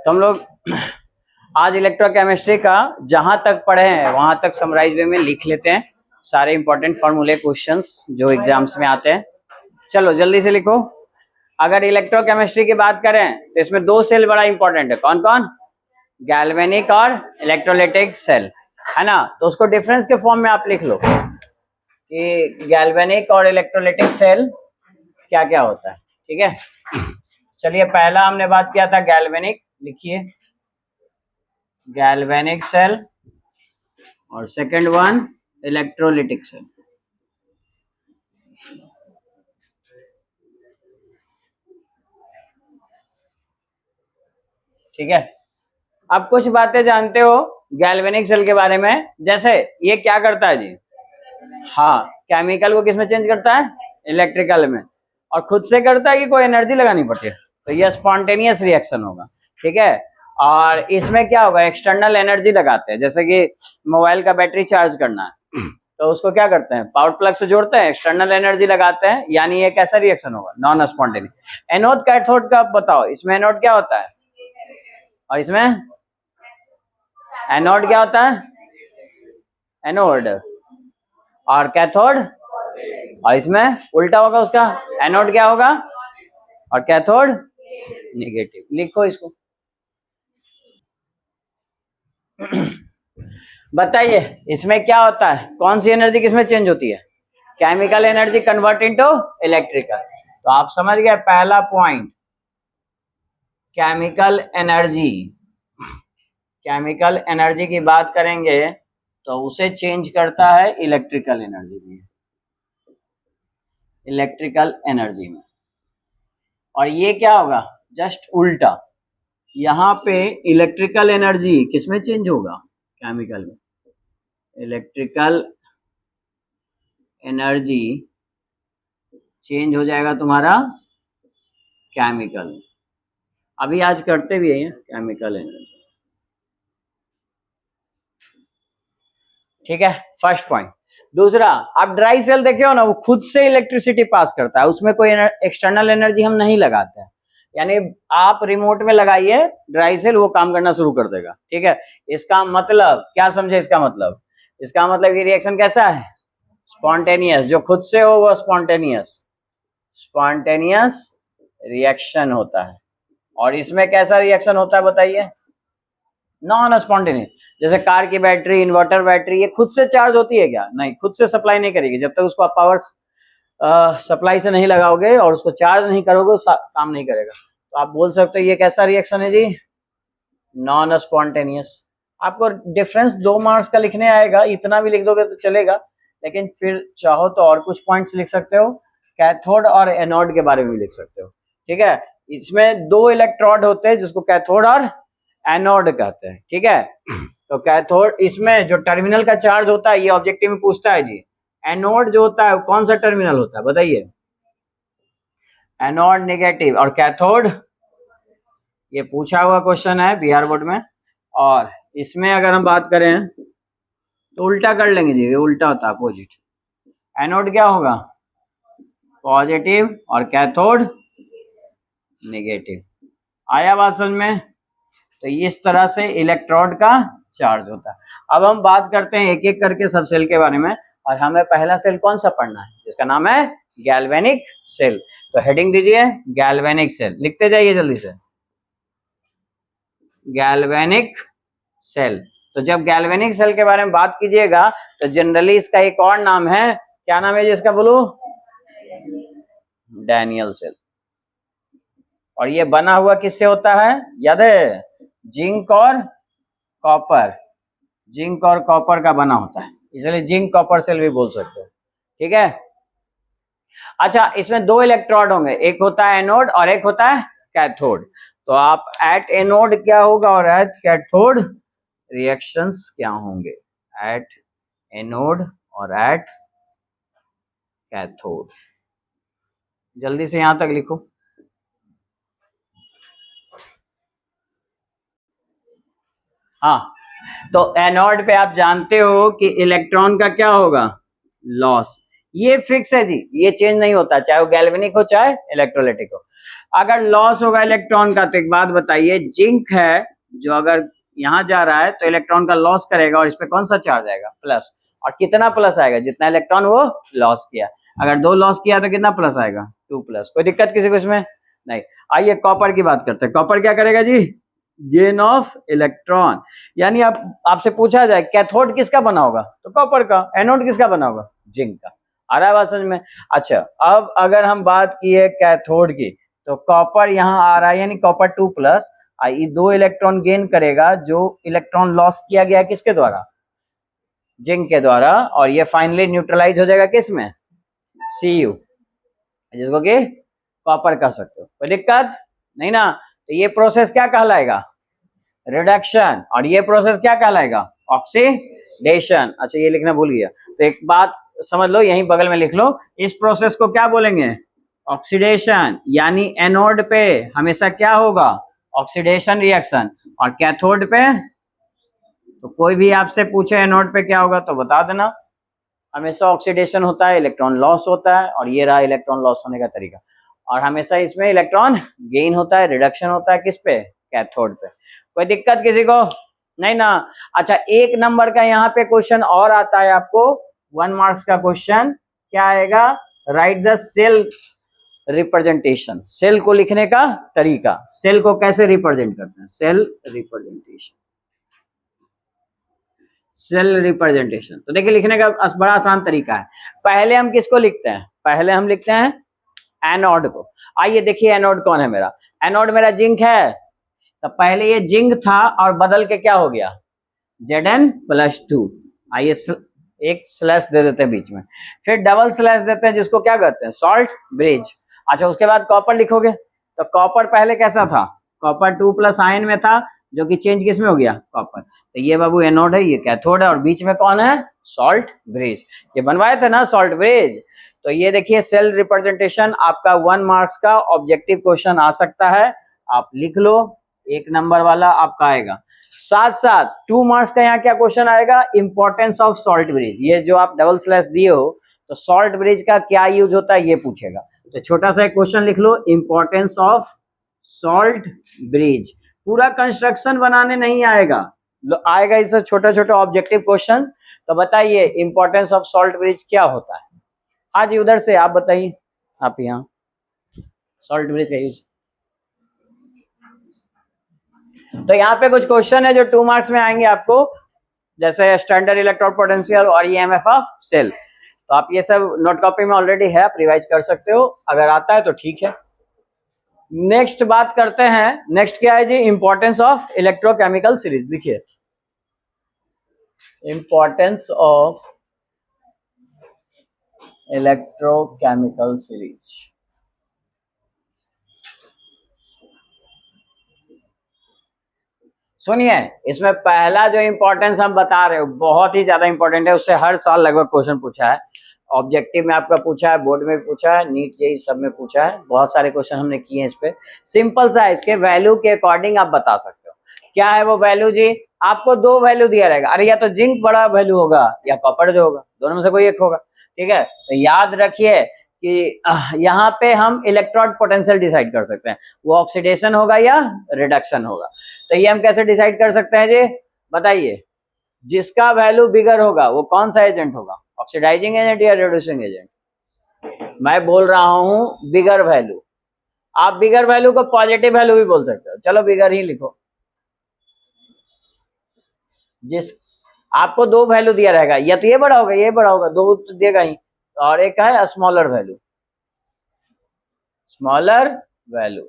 तो हम लोग आज इलेक्ट्रोकेमिस्ट्री का जहां तक पढ़े हैं वहां तक समराइज वे में लिख लेते हैं सारे इंपॉर्टेंट फॉर्मूले क्वेश्चंस जो एग्जाम्स में आते हैं। चलो जल्दी से लिखो। अगर इलेक्ट्रोकेमिस्ट्री की बात करें तो इसमें दो सेल बड़ा इंपॉर्टेंट है। कौन कौन? गैल्वेनिक और इलेक्ट्रोलाइटिक सेल, है ना। तो उसको डिफरेंस के फॉर्म में आप लिख लो कि गैल्वेनिक और इलेक्ट्रोलाइटिक सेल क्या क्या होता है। ठीक है, चलिए पहला हमने बात किया था गैल्वेनिक, लिखिए गैल्वेनिक सेल, और सेकंड वन इलेक्ट्रोलाइटिक सेल। ठीक है, अब कुछ बातें जानते हो गैल्वेनिक सेल के बारे में, जैसे ये क्या करता है जी? हाँ, केमिकल को किसमें चेंज करता है? इलेक्ट्रिकल में। और खुद से करता है कि कोई एनर्जी लगानी पड़ती है? तो ये स्पॉन्टेनियस रिएक्शन होगा। ठीक है, और इसमें क्या होगा? एक्सटर्नल एनर्जी लगाते हैं, जैसे कि मोबाइल का बैटरी चार्ज करना है तो उसको क्या करते हैं? पावर प्लग से जोड़ते हैं, एक्सटर्नल एनर्जी लगाते हैं, यानी ये कैसा रिएक्शन होगा? Non spontaneous. एनोड कैथोड का बताओ, इसमें एनोड क्या होता है और इसमें एनोड क्या होता है? एनोड। और कैथोड, और इसमें उल्टा होगा उसका, एनोड क्या होगा और कैथोड नेगेटिव। लिखो इसको। बताइए इसमें क्या होता है? कौन सी एनर्जी किसमें चेंज होती है? Chemical energy convert into electrical. तो आप समझ गए पहला point, chemical energy. Chemical energy की बात करेंगे तो उसे चेंज करता है इलेक्ट्रिकल एनर्जी में, इलेक्ट्रिकल एनर्जी में। और ये क्या होगा? जस्ट उल्टा, यहाँ पे इलेक्ट्रिकल एनर्जी किसमें चेंज होगा? केमिकल में। इलेक्ट्रिकल एनर्जी चेंज हो जाएगा तुम्हारा केमिकल में। अभी आज करते भी है केमिकल एनर्जी। ठीक है, फर्स्ट पॉइंट। दूसरा, आप ड्राई सेल देखे हो ना, वो खुद से इलेक्ट्रिसिटी पास करता है, उसमें कोई एक्सटर्नल एनर्जी हम नहीं लगाते हैं। यानी आप रिमोट में लगाइए ड्राई सेल, वो काम करना शुरू कर देगा। ठीक है, इसका मतलब क्या समझे? इसका मतलब ये रिएक्शन कैसा है? स्पॉन्टेनियस। जो खुद से हो वो स्पॉन्टेनियस रिएक्शन होता है। और इसमें कैसा रिएक्शन होता है बताइए? Non spontaneous. जैसे कार की बैटरी, इन्वर्टर बैटरी, ये खुद से चार्ज होती है क्या? नहीं, खुद से सप्लाई नहीं करेगी। जब तक उसको आप पावर सप्लाई से नहीं लगाओगे और उसको चार्ज नहीं करोगे, काम नहीं करेगा। तो आप बोल सकते हो ये कैसा रिएक्शन है जी? Non spontaneous. आपको डिफरेंस 2 मार्क्स का लिखने आएगा, इतना भी लिख दोगे तो चलेगा, लेकिन फिर चाहो तो और कुछ पॉइंट्स लिख सकते हो, कैथोड और एनोड के बारे में भी लिख सकते हो। ठीक है, इसमें 2 इलेक्ट्रोड होते हैं जिसको कैथोड और एनोड कहते हैं। ठीक है, तो कैथोड, इसमें जो टर्मिनल का चार्ज होता है, ये ऑब्जेक्टिव में पूछता है जी। एनोड जो होता है वो कौन सा टर्मिनल होता है बताइए? Anode negative. और कैथोड, ये पूछा हुआ क्वेश्चन है बिहार बोर्ड में। और इसमें अगर हम बात करें तो उल्टा कर लेंगे जी, ये उल्टा होता है, अपोजिट। एनोड क्या होगा? पॉजिटिव, और कैथोड नेगेटिव। आया बात समझ में? तो इस तरह से इलेक्ट्रोड का चार्ज होता है। अब हम बात करते हैं एक एक करके सब सेल के बारे में, और हमें पहला सेल कौन सा पढ़ना है? जिसका नाम है गैल्वेनिक सेल। तो हेडिंग दीजिए गैल्वेनिक सेल, लिखते जाइए जल्दी से। Galvanic cell. तो जब गैल्वेनिक सेल के बारे में बात कीजिएगा तो जनरली इसका एक और नाम है, क्या नाम है जी इसका बोलो? Daniell cell. और ये बना हुआ किससे होता है याद है? जिंक और कॉपर। जिंक और कॉपर का बना होता है, इसलिए जिंक कॉपर सेल भी बोल सकते हो। ठीक है, अच्छा इसमें 2 इलेक्ट्रोड होंगे, एक होता है एनोड और एक होता है कैथोड। तो आप एट एनोड क्या होगा और एट कैथोड रिएक्शंस क्या होंगे? एट एनोड और एट कैथोड। जल्दी से यहां तक लिखो। हाँ, तो एनोड पे आप जानते हो कि इलेक्ट्रॉन का क्या होगा? लॉस। ये फिक्स है जी, ये चेंज नहीं होता, चाहे वो गैल्वेनिक हो चाहे इलेक्ट्रोलाइटिक हो। अगर लॉस होगा इलेक्ट्रॉन का तो एक बात बताइए, जिंक है जो अगर यहाँ जा रहा है तो इलेक्ट्रॉन का लॉस करेगा और इस पे कौन सा चार्ज आएगा, प्लस। और कितना प्लस आएगा, जितना इलेक्ट्रॉन वो लॉस किया। अगर 2 लॉस किया तो कितना प्लस आएगा, 2 प्लस। कोई दिक्कत किसी को इसमें नहीं। आइए कॉपर की बात करते हैं। कॉपर क्या करेगा जी, गेन ऑफ इलेक्ट्रॉन। यानी आप आपसे पूछा जाए कैथोड किसका बना होगा तो कॉपर का, एनोड किसका बना होगा, जिंक का। आ रहा है बात समझ में। अच्छा अब अगर हम बात की है कैथोड की, तो कॉपर यहाँ आ रहा है, यानी कॉपर 2 प्लस, ये 2 इलेक्ट्रॉन गेन करेगा जो इलेक्ट्रॉन लॉस किया गया किसके द्वारा, जिंक के द्वारा, और ये फाइनली न्यूट्रलाइज हो जाएगा किस में, Cu, जिसको कि कॉपर कह सकते हो। कोई दिक्कत नहीं ना। तो ये प्रोसेस क्या कहलाएगा, रिडक्शन, और ये प्रोसेस क्या कहलाएगा, ऑक्सीडेशन। अच्छा ये लिखना भूल गया, तो एक बात समझ लो, यहीं बगल में लिख लो, इस प्रोसेस को क्या बोलेंगे, ऑक्सीडेशन। यानी एनोड पे हमेशा क्या होगा, ऑक्सीडेशन रिएक्शन, और कैथोड पे, तो कोई भी आपसे पूछे एनोड पे क्या होगा तो बता देना, हमेशा ऑक्सीडेशन होता है, इलेक्ट्रॉन लॉस होता है, और ये रहा इलेक्ट्रॉन लॉस होने का तरीका। और हमेशा इसमें इलेक्ट्रॉन गेन होता है, रिडक्शन होता है किस पे, कैथोड पे। कोई दिक्कत किसी को नहीं ना। अच्छा 1 नंबर का यहाँ पे क्वेश्चन और आता है आपको, 1 मार्क्स का क्वेश्चन क्या आएगा, write the cell representation. Cell को लिखने का तरीका, सेल को कैसे रिप्रेजेंट करते हैं, सेल रिप्रेजेंटेशन, सेल रिप्रेजेंटेशन। तो देखिए लिखने का बड़ा आसान तरीका है। पहले हम किसको लिखते हैं, पहले हम लिखते हैं एनोड को। आइए देखिए एनोड कौन है मेरा, एनोड मेरा जिंक है। तो पहले ये जिंक था और बदल के क्या हो गया, Zn+2। आइए एक स्लैश दे देते हैं बीच में, फिर डबल स्लैश देते हैं जिसको क्या कहते हैं, सॉल्ट ब्रिज। अच्छा उसके बाद कॉपर लिखोगे, तो कॉपर पहले कैसा था, कॉपर 2 प्लस आयन में था, जो कि चेंज किस में हो गया, कॉपर। तो ये बाबू एनोड है, ये कैथोड है, और बीच में कौन है, सॉल्ट ब्रिज। ये बनवाए थे ना सॉल्ट ब्रिज। तो ये देखिए सेल रिप्रेजेंटेशन आपका 1 मार्क्स का ऑब्जेक्टिव क्वेश्चन आ सकता है, आप लिख लो, 1 नंबर वाला आपका आएगा। साथ साथ 2 मार्क्स का यहाँ क्या क्वेश्चन आएगा, इंपॉर्टेंस ऑफ सॉल्ट ब्रिज। ये जो आप डबल स्लैश दिए हो, तो सॉल्ट ब्रिज का क्या यूज होता है ये पूछेगा। तो छोटा सा एक क्वेश्चन लिख लो, इंपॉर्टेंस ऑफ सॉल्ट ब्रिज। पूरा कंस्ट्रक्शन बनाने नहीं आएगा, आएगा इससे छोटा छोटा ऑब्जेक्टिव क्वेश्चन। तो बताइए इंपॉर्टेंस ऑफ सॉल्ट ब्रिज क्या होता है। हाँ जी उधर से आप बताइए, आप यहाँ सॉल्ट ब्रिज का यूज। तो यहाँ पे कुछ क्वेश्चन है जो 2 मार्क्स में आएंगे आपको, जैसे स्टैंडर्ड इलेक्ट्रोड पोटेंशियल और ईएमएफ ऑफ सेल। तो आप ये सब नोट कॉपी में ऑलरेडी है, आप रिवाइज कर सकते हो, अगर आता है तो ठीक है। नेक्स्ट बात करते हैं, नेक्स्ट क्या है जी, इंपॉर्टेंस ऑफ इलेक्ट्रोकेमिकल सीरीज। लिखिए इंपॉर्टेंस ऑफ इलेक्ट्रोकेमिकल सीरीज। सुनिए इसमें पहला जो इंपॉर्टेंस हम बता रहे हो बहुत ही ज्यादा इंपॉर्टेंट है, उससे हर साल लगभग क्वेश्चन पूछा है, ऑब्जेक्टिव में आपका पूछा है, बोर्ड में पूछा है, नीट जेईई सब में पूछा है, बहुत सारे क्वेश्चन हमने किए हैं इस पे। सिंपल सा है, इसके वैल्यू के अकॉर्डिंग आप बता सकते हो। क्या है वो वैल्यू जी, आपको 2 वैल्यू दिया रहेगा, अरे या तो जिंक बड़ा वैल्यू होगा या कॉपर जो होगा, दोनों में से कोई एक होगा, ठीक है। तो याद रखिए कि यहाँ पे हम इलेक्ट्रोड पोटेंशियल डिसाइड कर सकते हैं, वो ऑक्सीडेशन होगा या रिडक्शन होगा। तो ये हम कैसे डिसाइड कर सकते हैं जी, बताइए। जिसका वैल्यू बिगर होगा वो कौन सा एजेंट होगा, ऑक्सीडाइजिंग एजेंट या रिड्यूसिंग एजेंट। मैं बोल रहा हूं बिगर वैल्यू, आप बिगर वैल्यू को पॉजिटिव वैल्यू भी बोल सकते हो, चलो बिगर ही लिखो। जिस आपको 2 वैल्यू दिया रहेगा, या तो ये बड़ा होगा ये बड़ा होगा, 2 तो देगा ही, और एक है स्मॉलर वैल्यू, स्मॉलर वैल्यू।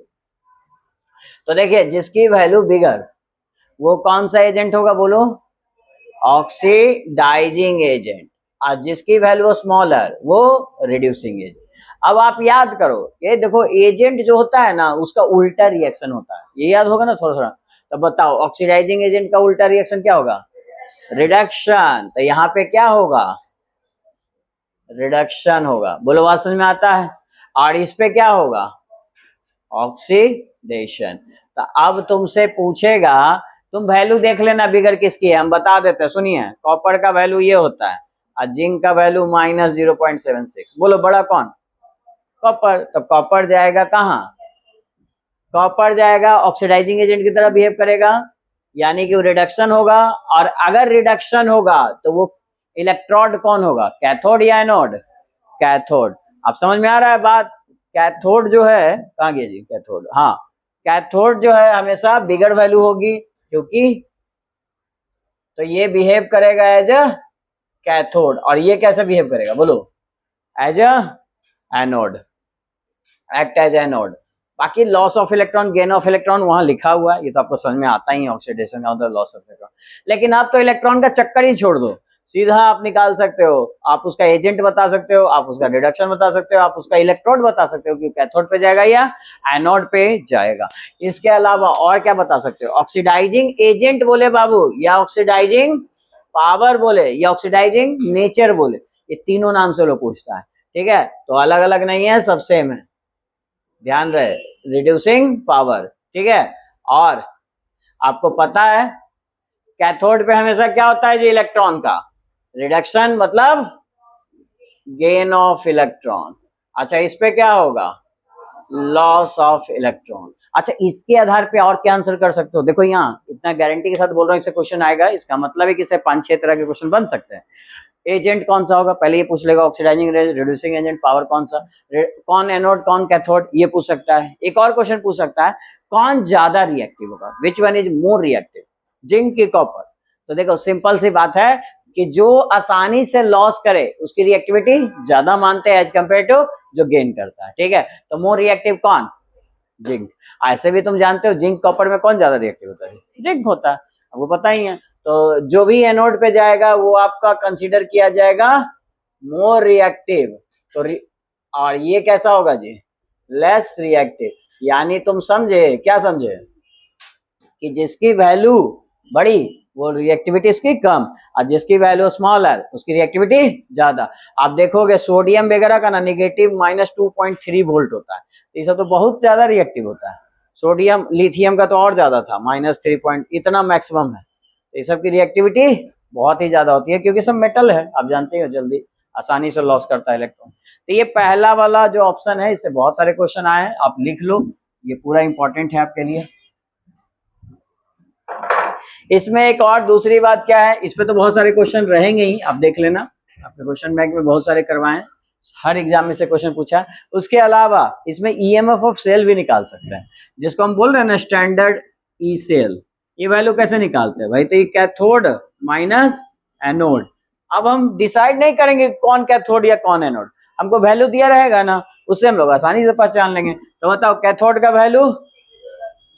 तो देखिए जिसकी वैल्यू बिगर वो कौन सा एजेंट होगा बोलो, ऑक्सीडाइजिंग एजेंट, और जिसकी वैल्यू स्मॉलर वो रिड्यूसिंग एजेंट। अब आप याद करो, ये देखो एजेंट जो होता है ना उसका उल्टा रिएक्शन होता है, ये याद होगा ना थोड़ा थोड़ा। तो बताओ ऑक्सीडाइजिंग एजेंट का उल्टा रिएक्शन क्या होगा, रिडक्शन। तो यहाँ पे क्या होगा, रिडक्शन होगा, बोलो बात समझ में आता है। और इस पे क्या होगा, ऑक्सीडेशन। तो अब तुमसे पूछेगा, तुम वैल्यू देख लेना बिगर किसकी है, हम बता देते हैं। सुनिए कॉपर का वैल्यू ये होता है और जिंक का वैल्यू -0.76। बोलो बड़ा कौन, कॉपर। तो कॉपर जाएगा कहाँ, कॉपर जाएगा ऑक्सीडाइजिंग एजेंट की तरह बिहेव करेगा, यानी कि रिडक्शन होगा, और अगर रिडक्शन होगा तो वो इलेक्ट्रोड कौन होगा, कैथोड या एनोड, कैथोड। अब समझ में आ रहा है बात। कैथोड जो है, कहाँ गया जी कैथोड, हाँ, कैथोड जो है हमेशा बिगर वैल्यू होगी, क्योंकि तो ये बिहेव करेगा एज अ कैथोड, और ये कैसे बिहेव करेगा बोलो, as a anode, act as anode. बाकी loss of electron gain of electron वहां लिखा हुआ है, ये तो आपको समझ में आता ही है, ऑक्सीडेशन का मतलब लॉस ऑफ इलेक्ट्रॉन। लेकिन आप तो इलेक्ट्रॉन का चक्कर ही छोड़ दो, सीधा आप निकाल सकते हो, आप उसका एजेंट बता सकते हो, आप उसका रिडक्शन बता सकते हो, आप उसका इलेक्ट्रोड बता सकते हो कि कैथोड पे जाएगा या एनोड पे जाएगा। इसके अलावा और क्या बता सकते हो, ऑक्सीडाइजिंग एजेंट बोले बाबू, या ऑक्सीडाइजिंग पावर बोले, या ऑक्सीडाइजिंग नेचर बोले, ये तीनों नाम से लोग पूछता है, ठीक है। तो अलग अलग नहीं है, सब सेम है, ध्यान रहे, रिड्यूसिंग पावर, ठीक है। और आपको पता है कैथोड पे हमेशा क्या होता है जी, इलेक्ट्रॉन का रिडक्शन मतलब गेन ऑफ इलेक्ट्रॉन। अच्छा, इस पे क्या होगा, लॉस ऑफ इलेक्ट्रॉन। अच्छा, इसके आधार पे और क्या आंसर कर सकते हो, देखो यहाँ इतना गारंटी के साथ बोल रहा हूँ इससे क्वेश्चन आएगा, इसका मतलब है कि इससे 5-6 तरह के क्वेश्चन बन सकते हैं। एजेंट कौन सा होगा, पहले ये पूछ लेगा, ऑक्सीडाइजिंग रिड्यूसिंग एजेंट, पावर कौन सा, कौन एनोड कौन कैथोड, ये पूछ सकता है। एक और क्वेश्चन पूछ सकता है, कौन ज्यादा रिएक्टिव होगा, which one is more reactive, zinc की कॉपर। तो देखो सिंपल सी बात है कि जो आसानी से लॉस करे उसकी रिएक्टिविटी ज्यादा मानते हैं एज कम्पेयर टू जो गेन करता है, ठीक है। तो मोर रिएक्टिव कौन, जिंक। ऐसे भी तुम जानते हो जिंक कॉपर में कौन ज्यादा रिएक्टिव होता है, जिंक होता है, आपको पता ही है। तो जो भी एनोड पे जाएगा वो आपका कंसीडर किया जाएगा मोर रिएक्टिव। तो और ये कैसा होगा जी, लेस रिएक्टिव। यानी तुम समझे, क्या समझे, कि जिसकी वैल्यू बड़ी वो रिएक्टिविटी इसकी कम, और जिसकी वैल्यू स्मॉलर उसकी रिएक्टिविटी ज्यादा। आप देखोगे सोडियम वगैरह का ना निगेटिव -2.3 वोल्ट होता है, ये सब तो बहुत ज्यादा रिएक्टिव होता है। सोडियम, लिथियम का तो और ज्यादा था, -3 इतना मैक्सिमम है। ये सब की रिएक्टिविटी बहुत ही ज्यादा होती है, क्योंकि सब मेटल है, आप जानते हो, जल्दी आसानी से लॉस करता है इलेक्ट्रॉन। तो ये पहला वाला जो ऑप्शन है, इससे बहुत सारे क्वेश्चन आए हैं, आप लिख लो, ये पूरा इंपॉर्टेंट है आपके लिए। इसमें एक और दूसरी बात क्या है, इस पे तो बहुत सारे क्वेश्चन रहेंगे ही, आप देख लेना, आपके क्वेश्चन बैंक में बहुत सारे करवाए हैं, हर एग्जाम में से क्वेश्चन पूछा है। उसके अलावा इसमें ईएमएफ ऑफ सेल भी निकाल सकते हैं, जिसको हम बोल रहे हैं ना स्टैंडर्ड ई सेल। ये वैल्यू कैसे निकालते हैं भाई, तो ये कैथोड माइनस एनोड। अब हम डिसाइड नहीं करेंगे कौन कैथोड या कौन एनोड, हमको वैल्यू दिया रहेगा ना, उससे हम लोग आसानी से पहचान लेंगे। तो बताओ कैथोड का वैल्यू,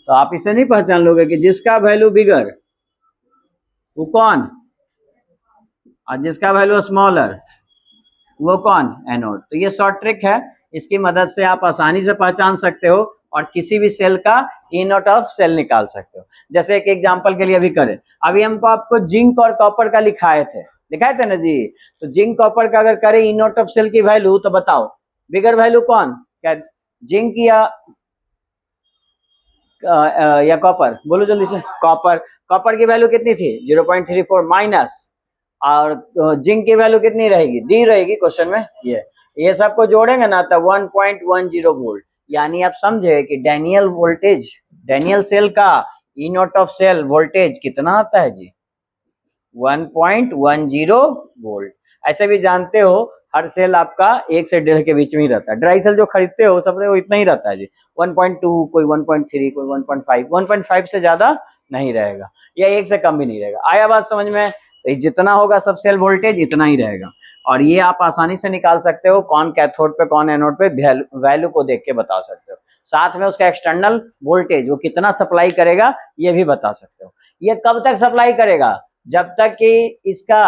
तो आप इसे नहीं पहचान लोगे कि जिसका वैल्यू बिगर वो कौन, और जिसका वैल्यू स्मॉलर वो कौन, एनोड। तो ये शॉर्ट ट्रिक है, इसकी मदद से आप आसानी से पहचान सकते हो और किसी भी सेल का इन आउट ऑफ सेल निकाल सकते हो। जैसे एक एग्जांपल के लिए अभी करें, अभी हमको आपको जिंक और कॉपर का लिखाए थे ना जी। तो जिंक कॉपर का अगर करें इन आउट ऑफ सेल की वैल्यू, तो बताओ बिगर वैल्यू कौन, क्या जिंक या कॉपर, बोलो जल्दी से। कॉपर, कॉपर की वैल्यू कितनी थी 0.34 माइनस, और जिंक की वैल्यू कितनी रहेगी, दी रहेगी क्वेश्चन में, ये सबको जोड़ेंगे ना तो 1.10 वोल्ट। यानी आप समझे कि डैनियल वोल्टेज, डैनियल सेल का ई नॉट ऑफ सेल वोल्टेज कितना आता है जी, 1.10 वोल्ट। ऐसे भी जानते हो हर सेल आपका 1 से 1.5 के बीच में ही रहता है, ड्राई सेल जो खरीदते हो सब वो इतना ही रहता है जी, 1.2, कोई 1.3, कोई 1.5, 1.5 से ज्यादा नहीं रहेगा, या 1 से कम भी नहीं रहेगा। आया बात समझ में, तो जितना होगा सब सेल वोल्टेज इतना ही रहेगा, और ये आप आसानी से निकाल सकते हो कौन कैथोड पे कौन एनोड पे, वैल्यू को देख के बता सकते हो। साथ में उसका एक्सटर्नल वोल्टेज वो कितना सप्लाई करेगा ये भी बता सकते हो। ये कब तक सप्लाई करेगा, जब तक कि इसका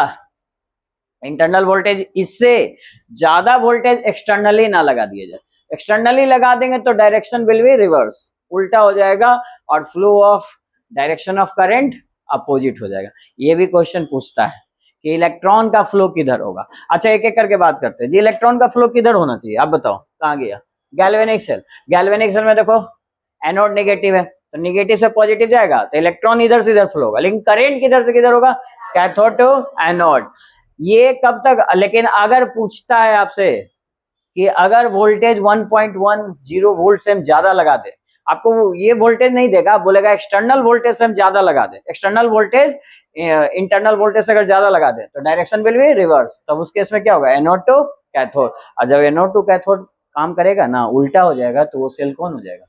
इंटरनल वोल्टेज इससे ज्यादा वोल्टेज एक्सटर्नली ना लगा दिया जाए। एक्सटर्नली लगा देंगे तो डायरेक्शन विल बी रिवर्स, उल्टा हो जाएगा, और flow of direction of current opposite हो जाएगा। ये भी क्वेश्चन पूछता है कि इलेक्ट्रॉन का फ्लो किधर होगा। अच्छा, एक एक करके बात करते हैं जी, इलेक्ट्रॉन का फ्लो किधर होना चाहिए, आप बताओ कहाँ गया, गैल्वेनिक सेल। गैल्वेनिक सेल में देखो एनोड नेगेटिव है, तो नेगेटिव से पॉजिटिव जाएगा तो इलेक्ट्रॉन इधर से इधर फ्लो होगा, लेकिन करंट किधर से किधर होगा, कैथोड टू एनोड। ये कब तक, लेकिन अगर पूछता है आपसे कि अगर वोल्टेज 1.10 वोल्ट से हम ज्यादा लगा दे आपको वो ये वोल्टेज नहीं देगा, बोलेगा एक्सटर्नल वोल्टेज से हम ज्यादा लगा दें, एक्सटर्नल वोल्टेज इंटरनल वोल्टेज से अगर ज्यादा लगा दें तो डायरेक्शन विल बी रिवर्स। तब उस केस में क्या होगा, एनोड टू कैथोड। और जब एनोड टू कैथोड काम करेगा ना, उल्टा हो जाएगा, तो वो सेल कौन हो जाएगा,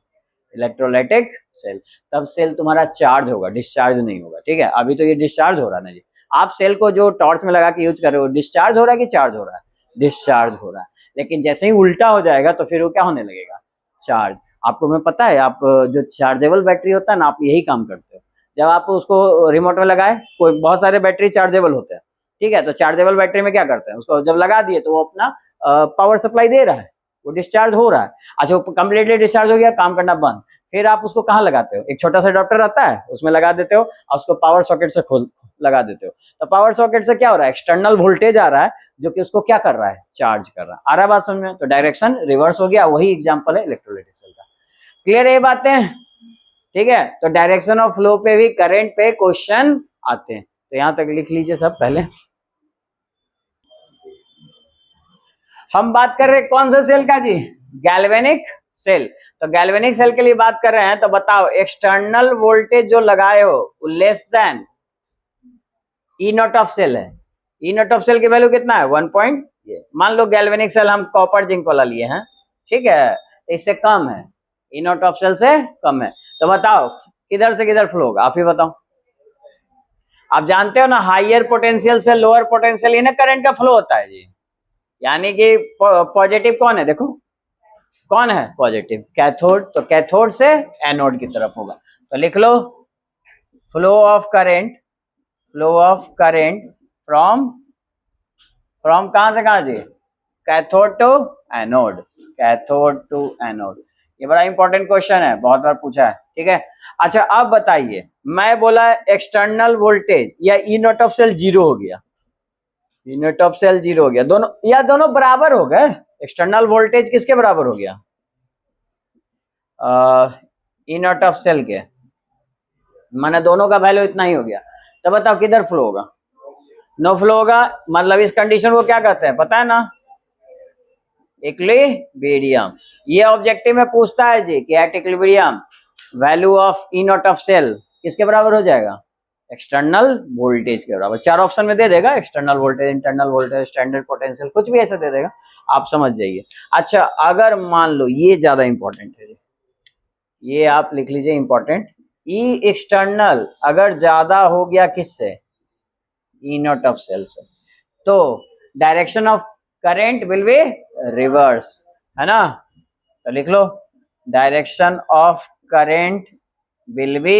इलेक्ट्रोलाइटिक सेल। तब सेल तुम्हारा चार्ज होगा, डिस्चार्ज नहीं होगा। ठीक है, अभी तो ये डिस्चार्ज हो रहा है ना जी, आप सेल को जो टॉर्च में लगा के यूज कर रहे हो, डिस्चार्ज हो रहा है कि चार्ज हो रहा है, डिस्चार्ज हो रहा है। लेकिन जैसे ही उल्टा हो जाएगा तो फिर वो क्या होने लगेगा, चार्ज। आपको मैं पता है, आप जो चार्जेबल बैटरी होता है ना, आप यही काम करते हो। जब आप उसको रिमोट में लगाए, कोई बहुत सारे बैटरी चार्जेबल होते हैं, ठीक है, तो चार्जेबल बैटरी में क्या करते हैं, उसको जब लगा दिए तो वो अपना पावर सप्लाई दे रहा है, वो डिस्चार्ज हो रहा है। अच्छा, वो कम्प्लीटली डिस्चार्ज हो गया, काम करना बंद, फिर आप उसको कहाँ लगाते हो, एक छोटा सा अडॉप्टर आता है उसमें लगा देते हो और उसको पावर सॉकेट से खोल लगा देते हो। तो पावर सॉकेट से क्या हो रहा है, एक्सटर्नल वोल्टेज आ रहा है जो कि उसको क्या कर रहा है, चार्ज कर रहा है। आ रहा है बात समझ में? तो डायरेक्शन रिवर्स हो गया, वही एग्जांपल है इलेक्ट्रोलाइटिक सेल का। क्लियर है ये बातें? ठीक है, तो डायरेक्शन ऑफ फ्लो पे भी, करंट पे क्वेश्चन आते हैं। तो यहां तक लिख लीजिए सब। पहले हम बात कर रहे हैं कौन सा सेल का जी, गैल्वेनिक सेल। तो गैल्वेनिक सेल के लिए बात कर रहे हैं, तो बताओ एक्सटर्नल वोल्टेज जो लगाए हो less than E naught of cell है। ई नॉट ऑफ सेल की वैल्यू कितना है, 1 पॉइंट। मान लो गैल्वेनिक सेल हम कॉपर जिंक वाला लिए हैं, ठीक है, इससे कम है, ई नॉट ऑफ सेल से कम है। तो बताओ किधर से किधर फ्लो होगा, आप ही बताओ। आप जानते हो ना, हाइयर पोटेंशियल से लोअर पोटेंशियल इन्हें करंट का फ्लो होता है जी। यानी कि पॉजिटिव कौन है, देखो कौन है पॉजिटिव, कैथोड। तो कैथोड से एनोड की तरफ होगा। तो लिख लो flow of current, flow of current from from कहां से कहां जी, cathode to anode, cathode to anode. ये बड़ा इंपॉर्टेंट क्वेश्चन है, बहुत बार पूछा है। ठीक है, अच्छा अब बताइए, मैं बोला एक्सटर्नल वोल्टेज या ई नॉट ऑफ सेल जीरो हो गया, ई नॉट ऑफ सेल जीरो हो गया, दोनों या दोनों बराबर हो गए। एक्सटर्नल वोल्टेज किसके बराबर हो गया, ई नॉट ऑफ सेल के, माने दोनों का वैल्यू इतना ही हो गया। तो बताओ किधर फ्लो होगा, नो फ्लो होगा। मतलब इस कंडीशन को क्या कहते हैं पता है ना, इक्विलिब्रियम। ये ऑब्जेक्टिव में पूछता है जी कि at equilibrium value of E naught of cell किसके बराबर हो जाएगा, एक्सटर्नल वोल्टेज के बराबर। चार ऑप्शन में दे देगा, external voltage, internal voltage, standard potential, कुछ भी ऐसे दे देगा, आप समझ जाइए। अच्छा अगर मान लो ये ज्यादा इंपॉर्टेंट है, ये आप लिख लीजिए इंपॉर्टेंट, ई एक्सटर्नल अगर ज्यादा हो गया किससे, ई नॉट ऑफ सेल से, तो direction of current will be reverse, है ना। तो लिख लो direction of current will be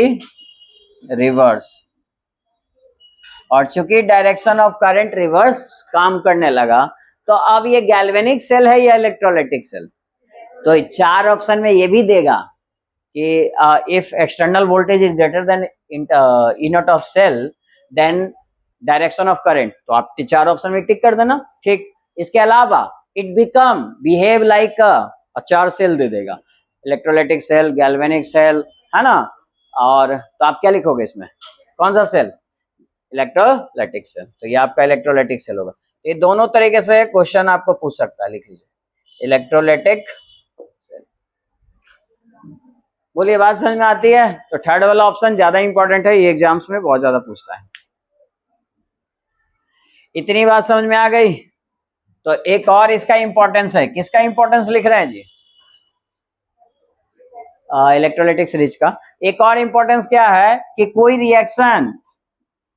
reverse. और चूंकि डायरेक्शन ऑफ करंट रिवर्स काम करने लगा, तो अब ये गैल्वेनिक सेल है या इलेक्ट्रोलाइटिक सेल। तो चार ऑप्शन में ये भी देगा कि if external voltage is greater than E naught of cell then direction of current, तो आप चार ऑप्शन में टिक कर देना। ठीक, इसके अलावा इट बिकम बिहेव लाइक चार सेल दे देगा, इलेक्ट्रोलाइटिक सेल, गैल्वेनिक सेल, है ना। और तो आप क्या लिखोगे इसमें, कौन सा सेल, इलेक्ट्रोलाइटिक सेल। तो ये आपका इलेक्ट्रोलाइटिक सेल होगा। ये दोनों तरीके से क्वेश्चन आपको पूछ सकता है, लिख लीजिए इलेक्ट्रोलाइटिक सेल। बोलिए बात समझ में आती है। तो थर्ड वाला ऑप्शन ज्यादा इंपॉर्टेंट है, ये एग्जाम्स में बहुत ज्यादा पूछता है। इतनी बात समझ में आ गई। तो एक और इसका इंपॉर्टेंस है, किसका इंपॉर्टेंस लिख रहे हैं जी, इलेक्ट्रोलाइटिक सीरीज का। एक और इंपॉर्टेंस क्या है कि कोई रिएक्शन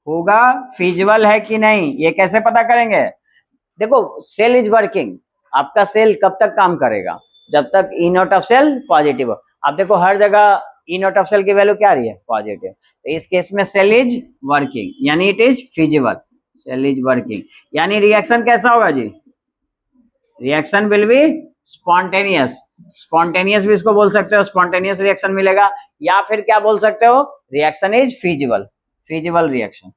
होगा फिजिबल है कि नहीं, ये कैसे पता करेंगे। देखो सेल इज वर्किंग, आपका सेल कब तक काम करेगा, जब तक E naught of cell positive हो। आप देखो हर जगह ई नॉट ऑफ सेल की वैल्यू क्या आ रही है, पॉजिटिव। तो इस केस में सेल इज वर्किंग यानी it is feasible, cell is working यानी रिएक्शन कैसा होगा जी, reaction will be spontaneous. Spontaneous भी इसको बोल सकते हो, स्पॉन्टेनियस रिएक्शन मिलेगा, या फिर क्या बोल सकते हो, reaction is feasible, feasible reaction.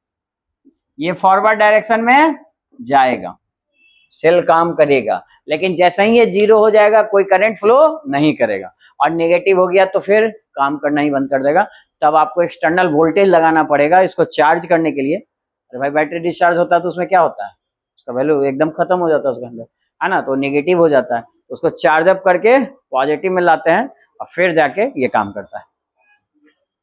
ये फॉरवर्ड डायरेक्शन में जाएगा, सेल काम करेगा, लेकिन जैसे ही ये जीरो हो जाएगा कोई करंट फ्लो नहीं करेगा, और नेगेटिव हो गया तो फिर काम करना ही बंद कर देगा। तब आपको एक्सटर्नल वोल्टेज लगाना पड़ेगा इसको चार्ज करने के लिए। अरे भाई बैटरी डिस्चार्ज होता है तो उसमें क्या होता है, उसका वैल्यू एकदम खत्म हो जाता है उसके अंदर, है ना, तो नेगेटिव हो जाता है, उसको चार्ज अप करके पॉजिटिव में लाते हैं और फिर जाके ये काम करता है।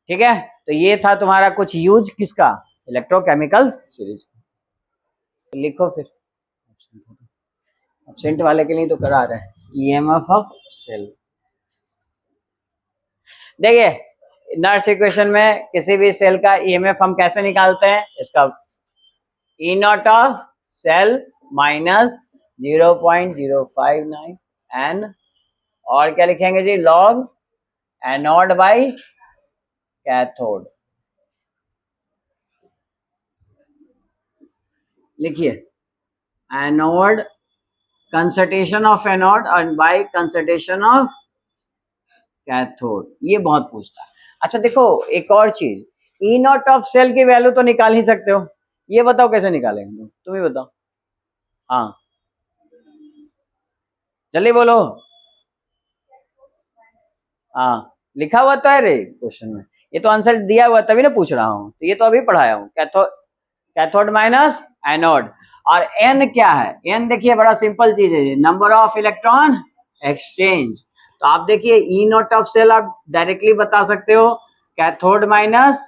ठीक है, तो ये था तुम्हारा कुछ यूज किसका, इलेक्ट्रोकेमिकल सीरीज। लिखो फिर, एब्सेंट वाले के लिए तो करा रहे हैं, ईएमएफ ऑफ सेल। देखिए नर्स इक्वेशन में किसी भी सेल का ईएमएफ हम कैसे निकालते हैं, इसका E naught of cell minus 0.059 n, और क्या लिखेंगे जी, लॉग एनोड बाई कैथोड। लिखिए एनोड, कंसंट्रेशन ऑफ एनोड और बाई कंसंट्रेशन ऑफ कैथोड, ये बहुत पूछता है। अच्छा देखो एक और चीज, ई नॉट ऑफ सेल की वैल्यू तो निकाल ही सकते हो, ये बताओ कैसे निकालेंगे, तुम ही बताओ। हाँ जल्दी बोलो। हाँ लिखा हुआ तो है रे क्वेश्चन में, ये तो आंसर दिया हुआ तभी ना पूछ रहा हूँ, तो ये तो अभी पढ़ाया हूँ। कैथोड माइनस एनोड, और एन क्या है, एन देखिए बड़ा सिंपल चीज है, नंबर ऑफ इलेक्ट्रॉन एक्सचेंज। तो आप देखिए ई नॉट ऑफ सेल आप डायरेक्टली बता सकते हो कैथोड माइनस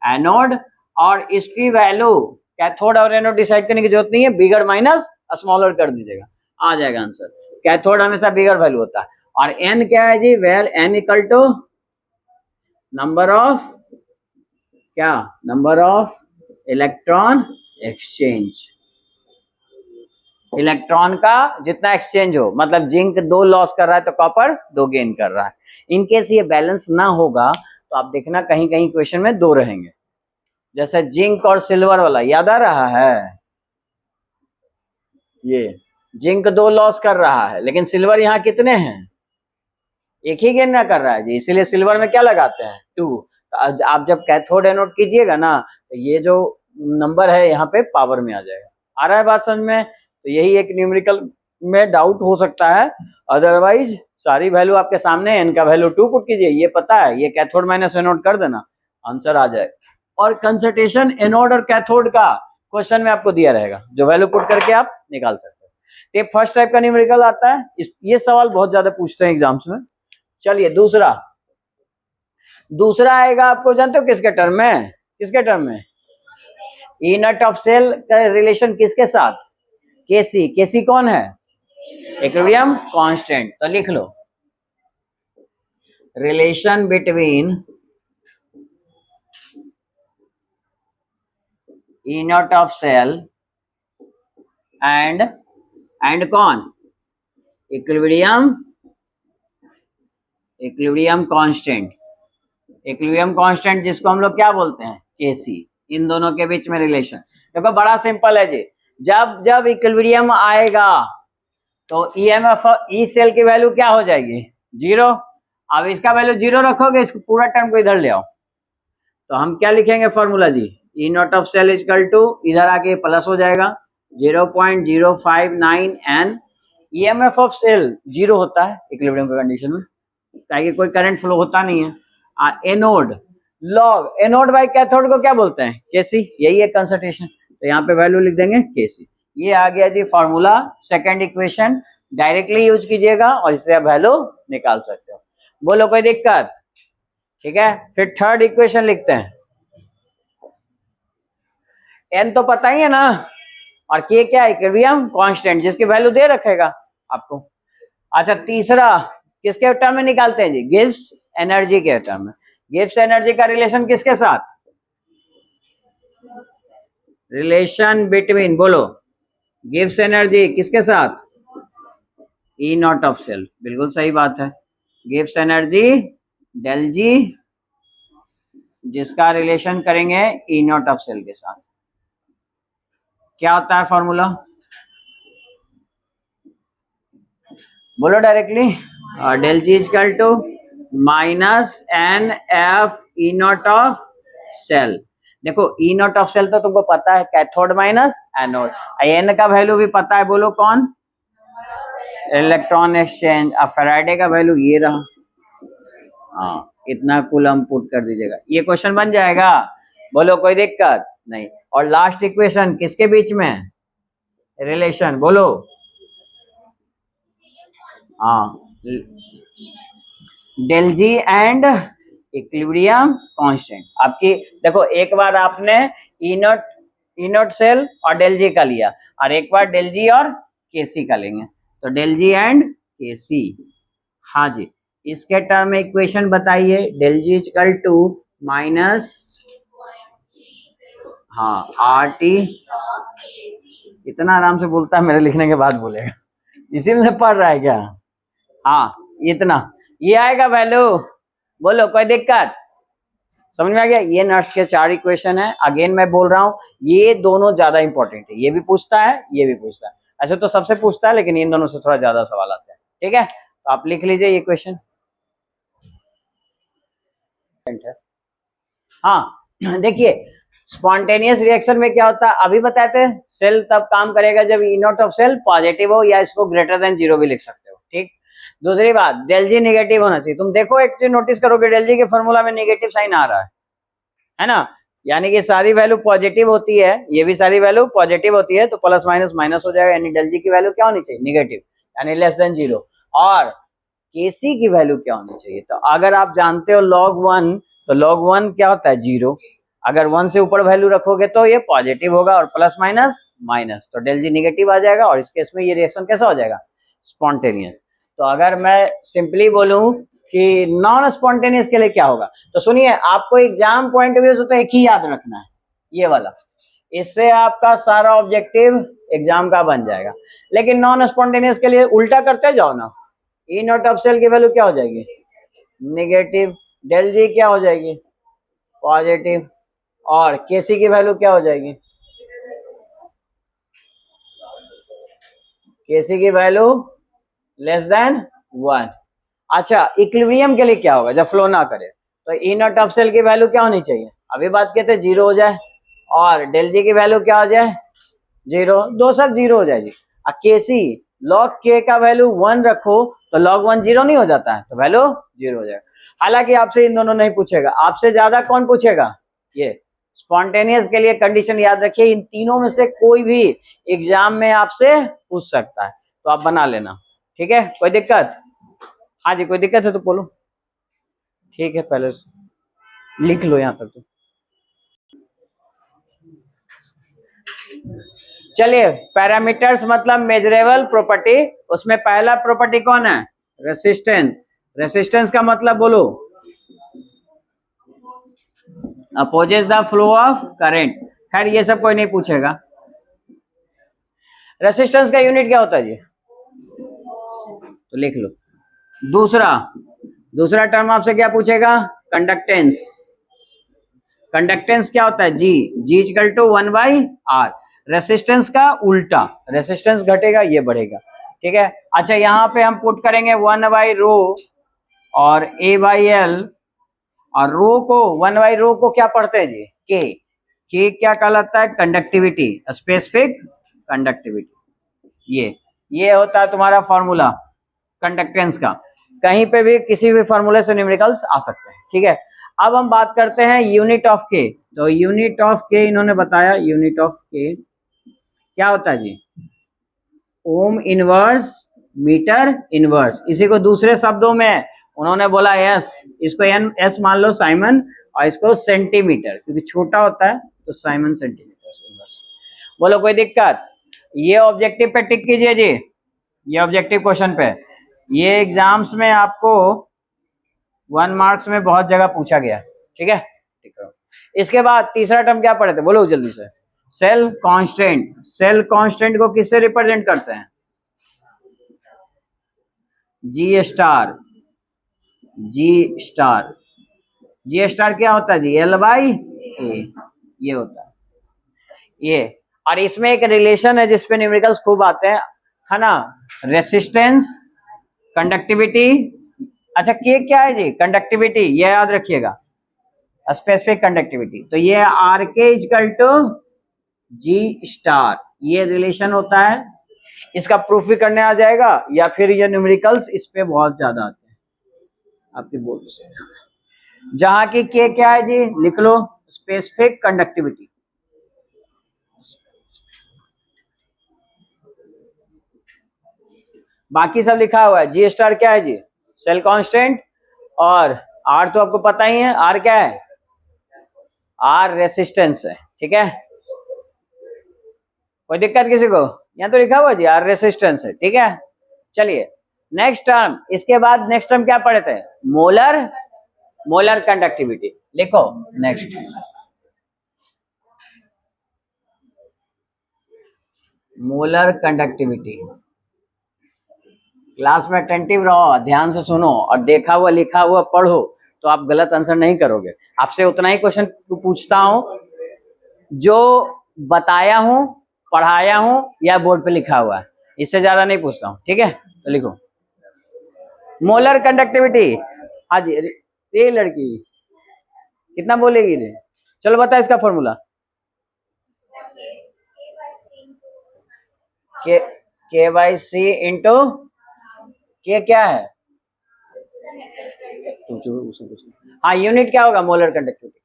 एनोड, और इसकी वैल्यू कैथोड और एनोड डिसाइड करने की जरूरत नहीं है, बिगर माइनस स्मॉलर कर दीजिएगा, आ जाएगा आंसर। कैथोड हमेशा बिगर वैल्यू होता है, और एन क्या है जी, where n equal to number of, क्या, number of electron exchange, electron का जितना एक्सचेंज हो, मतलब जिंक 2 लॉस कर रहा है तो कॉपर 2 गेन कर रहा है। इनकेस ये बैलेंस ना होगा तो आप देखना कहीं कहीं क्वेश्चन में 2 रहेंगे, जैसे जिंक और सिल्वर वाला, याद आ रहा है, ये जिंक 2 लॉस कर रहा है लेकिन सिल्वर यहाँ कितने हैं, एक ही गेन ना कर रहा है जी, इसीलिए सिल्वर में क्या लगाते हैं 2। तो आप जब कैथोड एनोड कीजिएगा ना, तो ये जो नंबर है यहाँ पे पावर में आ जाएगा। आ रहा है बात समझ में, तो यही एक न्यूमेरिकल में डाउट हो सकता है, अदरवाइज सारी वैल्यू आपके सामने, एन का वैल्यू 2 पुट कीजिए, ये पता है, ये कैथोड माइनस एनोड कर देना, आंसर आ जाए। और कंसंट्रेशन एनोड और कैथोड का क्वेश्चन में आपको दिया रहेगा, जो वैल्यू पुट करके आप निकाल सकते हो। ये फर्स्ट टाइप का न्यूमेरिकल आता है, ये सवाल बहुत ज्यादा पूछते हैं एग्जाम्स में। चलिए दूसरा आएगा, आपको जानते हो किसके टर्म में, किसके टर्म में, ई नॉट ऑफ सेल का रिलेशन किसके साथ, केसी। केसी कौन है, इक्विलिब्रियम कांस्टेंट। तो लिख लो relation between E naught of cell and कौन, इक्विलिब्रियम कांस्टेंट। इक्विलिब्रियम कांस्टेंट जिसको हम लोग क्या बोलते हैं, केसी, इन दोनों के बीच में रिलेशन। देखो बड़ा सिंपल है जी, जब जब इक्विलिब्रियम आएगा तो ईएमएफ ई सेल की वैल्यू क्या हो जाएगी, 0। अब इसका वैल्यू 0 रखोगे, इसको पूरा टर्म को इधर ले आओ, तो हम क्या लिखेंगे फॉर्मूला जी, E naught of cell equal to, इधर आके प्लस हो जाएगा 0.059 एन। ईएमएफ ऑफ सेल 0 होता है इक्विलिब्रियम की कंडीशन में, ताकि कोई करंट फ्लो होता नहीं है। Anode, log anode by cathode को क्या बोलते हैं, केसी, यही है कंसंट्रेशन, तो यहाँ पे वैल्यू लिख देंगे केसी। ये आ गया जी formula, second equation directly use कीजिएगा और इससे आप वैल्यू निकाल सकते हो। बोलो कोई दिक्कत, ठीक है। फिर थर्ड इक्वेशन लिखते हैं, एन तो पता ही है ना, और के क्या है, इक्विलिब्रियम कांस्टेंट, जिसकी वैल्यू दे रखेगा आपको। अच्छा तीसरा किसके टर्म में निकालते हैं जी, गिव्स एनर्जी के टर्म में। गिव्स एनर्जी का रिलेशन किसके साथ, रिलेशन बिटवीन, बोलो गिव्स एनर्जी किसके साथ, ई नॉट ऑफ सेल, बिल्कुल सही बात है, गिव्स एनर्जी डेल जी, जिसका रिलेशन करेंगे ई नॉट ऑफ सेल के साथ। क्या होता है फॉर्मूला, बोलो directly, del G equal to minus n F E naught of cell. देखो ई नॉट ऑफ सेल तो तुमको पता है, कैथोड माइनस एनोड, एन का वैल्यू भी पता है, बोलो कौन, इलेक्ट्रॉन एक्सचेंज। अब फैराडे का वैल्यू ये रहा, हाँ इतना कूलम पुट कर दीजिएगा, ये क्वेश्चन बन जाएगा, बोलो कोई दिक्कत नहीं। और लास्ट इक्वेशन किसके बीच में रिलेशन, बोलो, हाँ del G and equilibrium constant. आपकी देखो, एक बार आपने ई नोट सेल और डेल जी का लिया, और एक बार डेल जी और के सी का लेंगे। तो डेल जी एंड के सी, हाँ जी, इसके टर्म में इक्वेशन बताइए। Del G equal to minus, हाँ, आर टी, इतना आराम से बोलता है, मेरे लिखने के बाद बोलेगा, इसी में से पढ़ रहा है क्या? हाँ, इतना ये आएगा वैल्यू। बोलो, कोई दिक्कत? समझ में आ गया? ये नर्स के 4 इक्वेशन है। अगेन मैं बोल रहा हूँ, ये दोनों ज्यादा इंपॉर्टेंट है, ये भी पूछता है, ये भी पूछता है। ऐसे तो सबसे पूछता है, लेकिन इन दोनों से थोड़ा ज्यादा सवाल आते हैं। ठीक है, तो आप लिख लीजिए ये क्वेश्चन। हाँ, देखिए, स्पॉन्टेनियस रिएक्शन में क्या होता है अभी बताए थे। सेल तब काम करेगा जब ई नॉट ऑफ सेल पॉजिटिव हो, या इसको ग्रेटर देन 0 भी लिख सकते हो। ठीक, दूसरी बात, डेल जी नेगेटिव होना चाहिए। तुम देखो, एक चीज नोटिस करोगे, डेल जी के फॉर्मूला में नेगेटिव साइन आ रहा है ना? यानी कि सारी वैल्यू पॉजिटिव होती है, ये भी सारी वैल्यू पॉजिटिव होती है, तो प्लस माइनस माइनस हो जाएगा। यानी डेल जी की वैल्यू क्या होनी चाहिए? नेगेटिव, यानी लेस देन 0। और केसी की वैल्यू क्या होनी चाहिए? तो अगर आप जानते हो log 1, तो log 1 क्या होता है? 0। अगर 1 से ऊपर वैल्यू रखोगे तो ये पॉजिटिव होगा, और प्लस माइनस माइनस, तो डेल जी नेगेटिव आ जाएगा। और इस केस में ये रिएक्शन कैसा हो जाएगा? स्पॉन्टेनियस। तो अगर मैं सिंपली बोलूं कि नॉन स्पॉन्टेनियस के लिए क्या होगा, तो सुनिए, आपको एग्जाम पॉइंट ऑफ व्यू से तो एक ही याद रखना है, ये वाला। इससे आपका सारा ऑब्जेक्टिव एग्जाम का बन जाएगा। लेकिन नॉन स्पॉन्टेनियस के लिए उल्टा करते जाओ ना। ई नॉट ऑफ सेल की वैल्यू क्या हो जाएगी? नेगेटिव। डेल जी क्या हो जाएगी? पॉजिटिव। और केसी की वैल्यू क्या हो जाएगी? केसी की वैल्यू लेस देन 1। अच्छा, इक्विलिब्रियम के लिए क्या होगा जब फ्लो ना करे? तो ई नॉट ऑफ सेल की वैल्यू क्या होनी चाहिए? अभी बात किए थे, 0 हो जाए। और डेल जी की वैल्यू क्या हो जाए? 0। दो सब 0 हो जाएगी। और केसी, लॉग के का वैल्यू 1 रखो, तो लॉग 1 0 नहीं हो जाता है, तो वैल्यू 0 हो जाएगा। हालांकि आपसे इन दोनों नहीं पूछेगा, आपसे ज्यादा कौन पूछेगा? ये स्पॉन्टेनियस के लिए कंडीशन याद रखिए, इन तीनों में से कोई भी एग्जाम में आपसे पूछ सकता है, तो आप बना लेना। ठीक है, कोई दिक्कत? हाँ जी, कोई दिक्कत है तो बोलो। ठीक है, पहले लिख लो यहां तक तो। चलिए, पैरामीटर्स मतलब मेजरेबल प्रॉपर्टी। उसमें पहला प्रॉपर्टी कौन है? रेसिस्टेंस। रेसिस्टेंस का मतलब बोलो? Opposes the flow of current. खैर, ये सब कोई नहीं पूछेगा। रेसिस्टेंस का यूनिट क्या होता है जी? तो लिख लो। दूसरा दूसरा टर्म आपसे क्या पूछेगा? कंडक्टेंस। कंडक्टेंस क्या होता है? जी। जी इक्वल टू 1/R। रेसिस्टेंस का उल्टा, रेसिस्टेंस घटेगा, ये बढ़ेगा। ठीक है। अच्छा, यहाँ पे हम पुट करेंगे 1/रो और A/L। और रो को, 1/रो को क्या पढ़ते हैं जी? के क्या कहलाता है? Conductivity, specific conductivity. ये होता है तुम्हारा फॉर्मूला कंडक्टेंस का। कहीं पे भी किसी भी फॉर्मूले से न्यूमेरिकल्स आ सकते हैं। ठीक है, अब हम बात करते हैं यूनिट ऑफ के। तो यूनिट ऑफ के इन्होंने बताया, यूनिट ऑफ के क्या होता है जी? Ohm inverse metre inverse. इसी को दूसरे शब्दों में उन्होंने बोला एस, इसको एन एस मान लो साइमन, और इसको सेंटीमीटर, क्योंकि छोटा होता है तो साइमन सेंटीमीटर इनवर्स। बोलो, कोई दिक्कत? ये ऑब्जेक्टिव पे टिक कीजिए जी, ये ऑब्जेक्टिव क्वेश्चन पे। ये एग्जाम्स में आपको 1 मार्क्स में बहुत जगह पूछा गया। ठीक है, ठीक है। इसके बाद तीसरा टर्म क्या पढ़े थे? बोलो जल्दी से। Cell constant. सेल कांस्टेंट को किससे रिप्रेजेंट करते हैं? जी स्टार। जी स्टार। जी स्टार क्या होता है जी? L/A, ये होता है ये। और इसमें एक रिलेशन है जिसपे न्यूमेरिकल्स खूब आते हैं, है ना? Resistance, conductivity. अच्छा, के क्या है जी? कंडक्टिविटी, ये याद रखिएगा, स्पेसिफिक कंडक्टिविटी। तो ये आर के इक्वल टू जी स्टार, ये रिलेशन होता है। इसका प्रूफ भी करने आ जाएगा, या फिर ये न्यूमेरिकल्स इस पे बहुत ज्यादा आते हैं आपके बोर्ड से। जहां की के क्या है जी? लिख लो, स्पेसिफिक कंडक्टिविटी। बाकी सब लिखा हुआ है। जी स्टार क्या है जी? Cell constant. और आर तो आपको पता ही है, आर क्या है, आर रेसिस्टेंस है, ठीक है। कोई दिक्कत किसी को? यहाँ तो लिखा हुआ जी आर रेसिस्टेंस है, ठीक है। चलिए नेक्स्ट टर्म, इसके बाद नेक्स्ट टर्म क्या पढ़े थे, मोलर, मोलर कंडक्टिविटी। लिखो नेक्स्ट, मोलर कंडक्टिविटी। क्लास में अटेंटिव रहो, ध्यान से सुनो और देखा हुआ लिखा हुआ पढ़ो, तो आप गलत आंसर नहीं करोगे। आपसे उतना ही क्वेश्चन पूछता हूं जो बताया हूं, पढ़ाया हूं या बोर्ड पे लिखा हुआ है, इससे ज्यादा नहीं पूछता हूं, ठीक है। तो लिखो मोलर कंडक्टिविटी। हाँ जी, ये लड़की कितना बोलेगी रे, चलो बता इसका फॉर्मूला। के बाई सी इंटू के क्या है, हाँ यूनिट क्या होगा मोलर कंडक्टिविटी,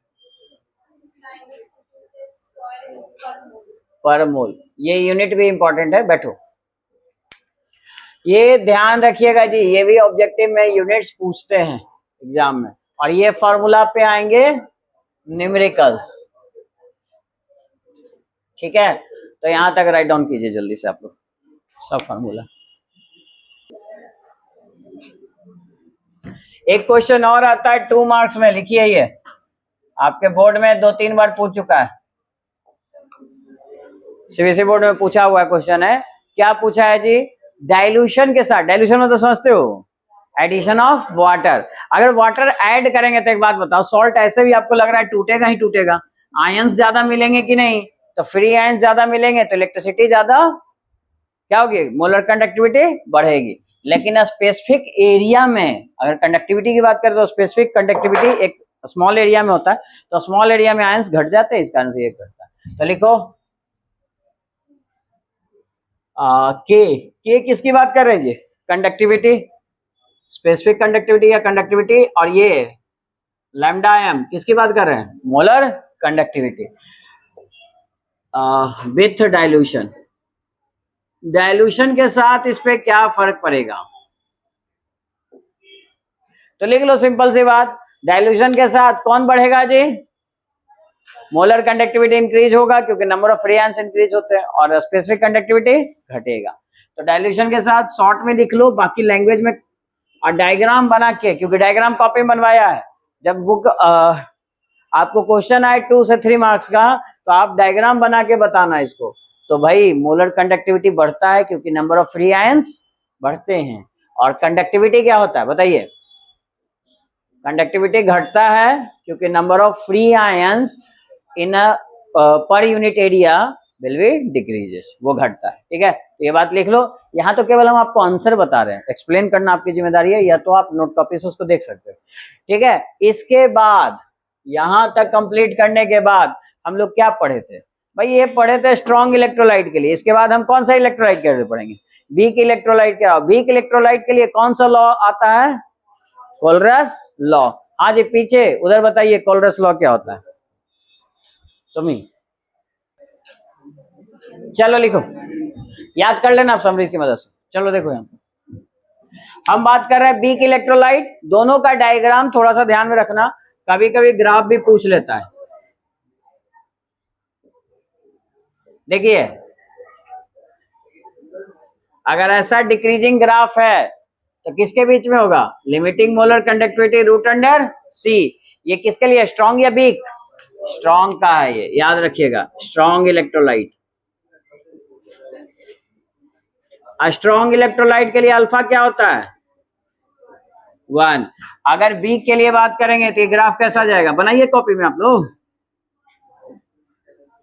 पर मोल। ये यूनिट भी इंपॉर्टेंट है, बैठो ये ध्यान रखिएगा जी, ये भी ऑब्जेक्टिव में यूनिट्स पूछते हैं एग्जाम में, और ये फॉर्मूला पे आएंगे न्यूमेरिकल्स, ठीक है। तो यहां तक राइट डाउन कीजिए जल्दी से आप लोग सब फॉर्मूला। एक क्वेश्चन और आता है 2 मार्क्स में, लिखिए ये आपके बोर्ड में 2-3 बार पूछ चुका है, सीबीएसई बोर्ड में पूछा हुआ क्वेश्चन है। क्या पूछा है जी, डाइल्यूशन के साथ, डाइल्यूशन में तो समझते हो, एडिशन ऑफ वाटर। अगर वाटर ऐड करेंगे तो एक बात बताओ, सॉल्ट ऐसे भी आपको लग रहा है टूटेगा ही टूटेगा, आयंस ज्यादा मिलेंगे कि नहीं, तो फ्री आयंस ज्यादा मिलेंगे तो इलेक्ट्रिसिटी ज्यादा क्या होगी, मोलर कंडक्टिविटी बढ़ेगी। लेकिन स्पेसिफिक एरिया में अगर कंडक्टिविटी की बात करें तो स्पेसिफिक कंडक्टिविटी एक स्मॉल एरिया में होता है, तो स्मॉल एरिया में आयंस घट जाते हैं, इस कारण से ये घटता है। तो लिखो के किसकी बात कर रहे हैं जी, कंडक्टिविटी, स्पेसिफिक कंडक्टिविटी या कंडक्टिविटी, और ये लैम्डा एम किसकी बात कर रहे हैं, molar conductivity with dilution. Dilution के साथ इस पे क्या फर्क पड़ेगा, तो लिख लो सिंपल सी बात, डाइल्यूशन के साथ कौन बढ़ेगा जी, मोलर कंडक्टिविटी इंक्रीज होगा क्योंकि number of free ions increase होते हैं, और स्पेसिफिक कंडक्टिविटी घटेगा। तो डाइल्यूशन के साथ शॉर्ट में लिख लो, बाकी लैंग्वेज में और डायग्राम बना के, क्योंकि डायग्राम कॉपी बनवाया है, जब बुक आपको क्वेश्चन आए 2 से 3 मार्क्स का, तो आप डायग्राम बना के बताना इसको। तो भाई मोलर कंडक्टिविटी बढ़ता है क्योंकि नंबर ऑफ फ्री आयंस बढ़ते हैं, और कंडक्टिविटी क्या होता है बताइए, कंडक्टिविटी घटता है क्योंकि number of free ions in per unit area will be decreases, वो घटता है, ठीक है। तो ये बात लिख लो, यहाँ तो केवल हम आपको आंसर बता रहे हैं, एक्सप्लेन करना आपकी जिम्मेदारी है, या तो आप नोट कॉपी से उसको देख सकते हो, ठीक है। इसके बाद यहां तक कंप्लीट करने के बाद हम लोग क्या पढ़े थे भाई, ये पढ़े थे स्ट्रॉन्ग इलेक्ट्रोलाइट के लिए। इसके बाद हम कौन सा इलेक्ट्रोलाइट के लिए पढ़ेंगे, वीक इलेक्ट्रोलाइट क्या, वीक इलेक्ट्रोलाइट के लिए कौन सा लॉ आता है, कोलरस लॉ। हाँ जी, पीछे उधर बताइए कोलरस लॉ क्या होता है तुम्हें, चलो लिखो, याद कर लेना आप समरीज की मदद से। चलो देखो यहाँ हम बात कर रहे हैं वीक इलेक्ट्रोलाइट, दोनों का डायग्राम थोड़ा सा ध्यान में रखना, कभी कभी ग्राफ भी पूछ लेता है। देखिए अगर ऐसा डिक्रीजिंग ग्राफ है तो किसके बीच में होगा, limiting molar conductivity root under C. ये किसके लिए, स्ट्रॉन्ग या वीक, स्ट्रॉन्ग का है ये, याद रखिएगा, स्ट्रॉन्ग इलेक्ट्रोलाइट। स्ट्रॉन्ग इलेक्ट्रोलाइट के लिए अल्फा क्या होता है 1। अगर वीक के लिए बात करेंगे तो ये ग्राफ कैसा जाएगा, बनाइए कॉपी में आप लोग,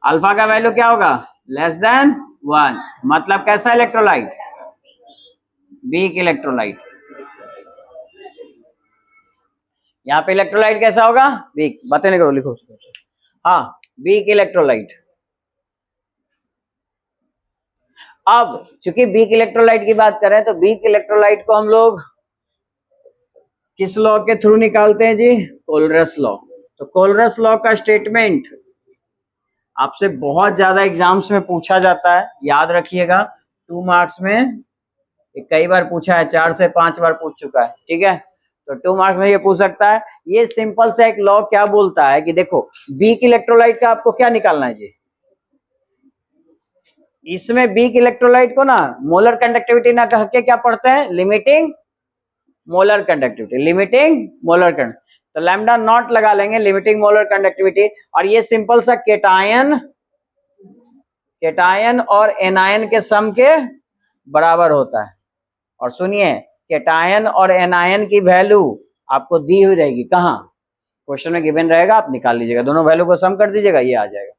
अल्फा का वैल्यू क्या होगा लेस देन 1, मतलब कैसा इलेक्ट्रोलाइट, वीक इलेक्ट्रोलाइट। यहाँ पे इलेक्ट्रोलाइट कैसा होगा, वीक, बातें नहीं करो, लिखो उसको, हाँ वीक इलेक्ट्रोलाइट। अब चूंकि वीक इलेक्ट्रोलाइट की बात करें तो वीक इलेक्ट्रोलाइट को हम लोग किस लॉ के थ्रू निकालते हैं जी, कोलरस लॉ। तो कोलरस लॉ का स्टेटमेंट आपसे बहुत ज्यादा एग्जाम्स में पूछा जाता है, याद रखिएगा 2 मार्क्स में कई बार पूछा है, 4 से 5 बार पूछ चुका है, ठीक है। तो 2 मार्क्स में ये पूछ सकता है। ये सिंपल सा एक लॉ क्या बोलता है कि देखो वीक इलेक्ट्रोलाइट का आपको क्या निकालना है जी, इसमें वीक इलेक्ट्रोलाइट को ना मोलर कंडक्टिविटी ना कह के क्या पढ़ते हैं, limiting molar conductivity, limiting molar conductivity. तो लैम्डा नॉट लगा लेंगे, लिमिटिंग मोलर कंडक्टिविटी। और ये सिंपल सा केटायन और एनायन के सम के बराबर होता है। और सुनिए केटायन और एनायन की वैल्यू आपको दी हुई रहेगी, कहाँ क्वेश्चन में गिवन रहेगा, आप निकाल लीजिएगा, दोनों वैल्यू को सम कर दीजिएगा, ये आ जाएगा।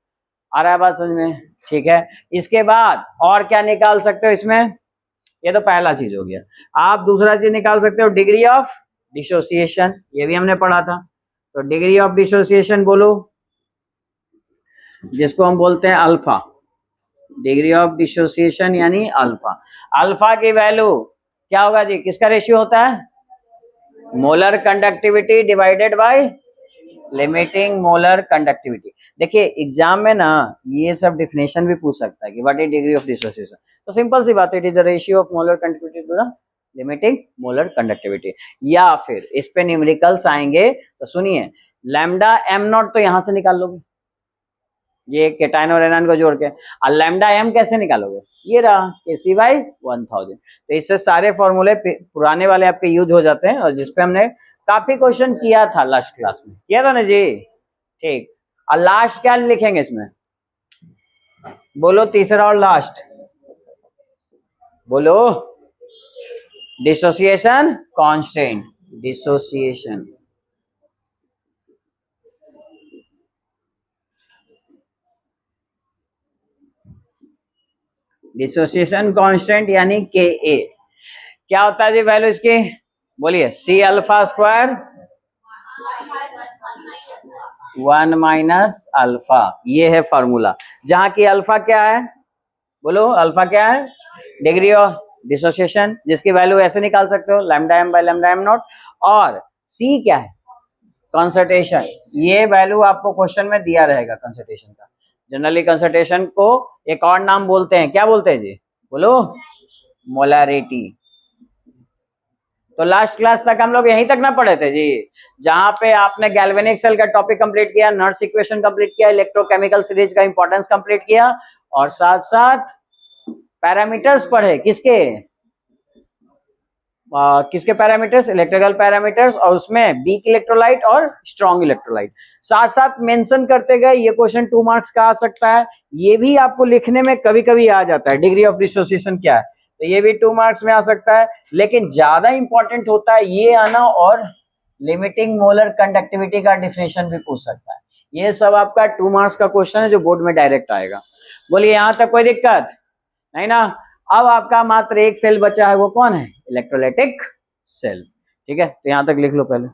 आ रहा है बात समझ में? ठीक है। इसके बाद और क्या निकाल सकते हो इसमें, ये तो पहला चीज हो गया। आप दूसरा चीज निकाल सकते हो डिग्री ऑफ डिसोसिएशन, ये भी हमने पढ़ा था। तो डिग्री ऑफ डिसोसिएशन बोलो, जिसको हम बोलते हैं अल्फा, डिग्री ऑफ डिसोसिएशन यानी अल्फा। अल्फा की वैल्यू क्या होगा जी, किसका रेशियो होता है, molar conductivity divided by limiting molar conductivity. देखिए एग्जाम में ना ये सब डिफिनेशन भी पूछ सकता है कि what is degree of dissociation. तो सिंपल सी बात है, it is the ratio of molar conductivity to the limiting molar conductivity. या फिर इस पे न्यूमेरिकल्स आएंगे तो सुनिए लैम्डा एम नॉट तो यहां से निकाल लोगे, ये केटायन और एनायन को जोड़ के। और लैम्डा एम कैसे निकालोगे, ये रहा Kc बाई 1000। तो इससे सारे फॉर्मूले पुराने वाले आपके यूज हो जाते हैं, और जिसपे हमने काफी क्वेश्चन किया था लास्ट क्लास में, किया था ना जी। ठीक, और लास्ट क्या लिखेंगे इसमें, बोलो तीसरा और लास्ट, बोलो dissociation constant, dissociation dissociation constant यानी के ए। क्या होता है जी वैल्यू इसकी, बोलिए, C alpha square 1 minus alpha, ये है फॉर्मूला। जहां की अल्फा क्या है, बोलो अल्फा क्या है, डिग्री ऑफ डिसोसिएशन, जिसकी वैल्यू ऐसे निकाल सकते हो lambda m by lambda m naught. और सी क्या है, कंसंट्रेशन, ये वैल्यू आपको क्वेश्चन में दिया रहेगा कंसंट्रेशन का। जनरली कंसंट्रेशन को एक और नाम बोलते हैं, क्या बोलते हैं जी, बोलो मोलैरिटी। तो लास्ट क्लास तक हम लोग यहीं तक ना पढ़े थे जी, जहां पे आपने गैल्वेनिक सेल का टॉपिक कंप्लीट किया, नर्स इक्वेशन कंप्लीट किया, इलेक्ट्रोकेमिकल सीरीज का इंपॉर्टेंस कंप्लीट किया, और साथ साथ पैरामीटर्स पढ़े, किसके पैरामीटर्स, इलेक्ट्रिकल पैरामीटर्स, और उसमें वीक इलेक्ट्रोलाइट और स्ट्रॉन्ग इलेक्ट्रोलाइट साथ साथ मेंशन करते गए। ये क्वेश्चन 2 मार्क्स का आ सकता है, ये भी आपको लिखने में कभी कभी आ जाता है, डिग्री ऑफ डिसोसिएशन क्या है, तो ये भी 2 मार्क्स में आ सकता है। लेकिन ज्यादा इंपॉर्टेंट होता है ये आना, और लिमिटिंग मोलर कंडक्टिविटी का डिफिनेशन भी पूछ सकता है। ये सब आपका 2 मार्क्स का क्वेश्चन है जो बोर्ड में डायरेक्ट आएगा। बोलिए यहां तक कोई दिक्कत नहीं ना। अब आपका मात्र एक सेल बचा है, वो कौन है, इलेक्ट्रोलाइटिक सेल। ठीक है, तो यहां तक लिख लो पहले।